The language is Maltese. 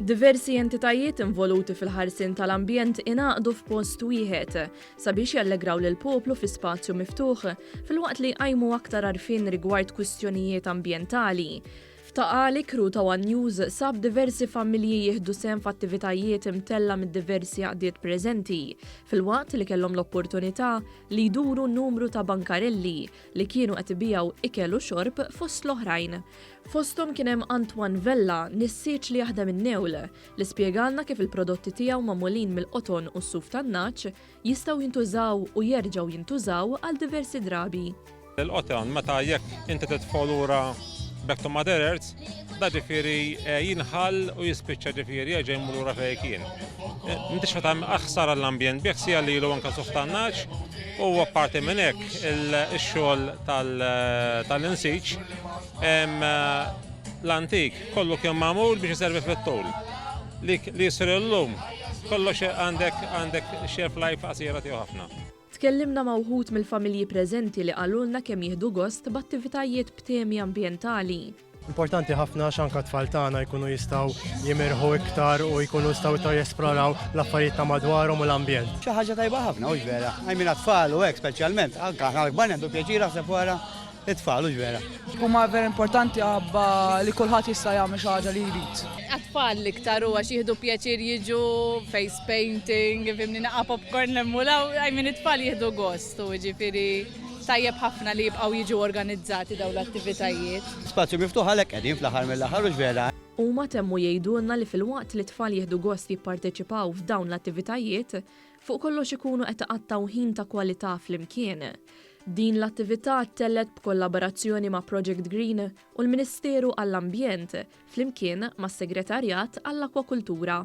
Diversi entitajiet involuti fil-ħarsien tal-ambjent ingħaqdu f'post wieħed sabiex jallegraw lil poplu fi spazju miftuħ filwaqt li jqajmu aktar għarfien rigward kwistjonijiet ambjentali. F'taqa li Crew ta' One News sab diversi familji jieħdu sehem f'attivitajiet imtella mid-diversi għaqdiet preżenti filwaqt li kellhom l-opportunità li jduru numru ta' bankarelli li kienu qed ibigħu ikel u xorb fost l-oħrajn. Fosthom kien hemm Antoine Vella, nissiċ li jaħdem in-newl, li spjegalna kif il-prodotti tiegħu magħmulin mill-qoton u s-suf tan-naċ jistgħu jintużaw u jerġgħu jintużaw għal diversi drabi. Il-qoton meta jekk inti tidfgħu lura back to Mother Earth, da ġifieri jinħall u jispiċċa ġifieri ġej lura fejn kien. Inti x'għad tagħmel aħsar għall-ambjent bih sija lilu anke suf tan-naċ u apparti minn hekk ix-xogħol tal-insiġ l-antik kollu kien magħmul biex iservi fit-tul. Li jsir illum kollox għandek shelf life qasira tiegħu ħafna. Tkellimna ma' wħud mill-familji preżenti li qalulna kemm jieħdu gost b'attivitajiet b'temi ambjentali. Importanti ħafna x'anke tfal tagħna jkunu jistgħu jimirħu iktar u jkunu jistgħu jesploraw l-affarijiet ta' madwarhom u l-ambjent. Xi ħaġa tajba ħafna u ġvera. Għajmin tfal u hekk speċjalment, anke aħna l-kbar għandu pjaċir naħseb wara it-tfal u ġvera. Huma vera importanti għabba li kulħadd jista' jagħmel xi ħaġa li jrid. Għat-tfal l-iktar huwa xi jieħdu pjaċir jiġu face painting, fimni naqa' popcorn l-emmulaw, it-tfal jieħdu gost u ġifieri tajjeb ħafna li jibqgħu jiġu organizzati dawn l-attivitajiet. Spazju miftuħ għalhekk qegħdin fl-aħħar mill-aħħar u ġvera. Huma temmu jgħidulna li filwaqt li tfal jieħdu gost jipparteċipaw f'dawn l-attivitajiet fuq kollox ikunu qed iqattaw ħin ta' kwalità flimkien. Din l-attività tellet b'kollaborazzjoni ma' Project Green u l-Ministeru għall-Ambjent flimkien mas-Segretarjat għall-Akwakultura.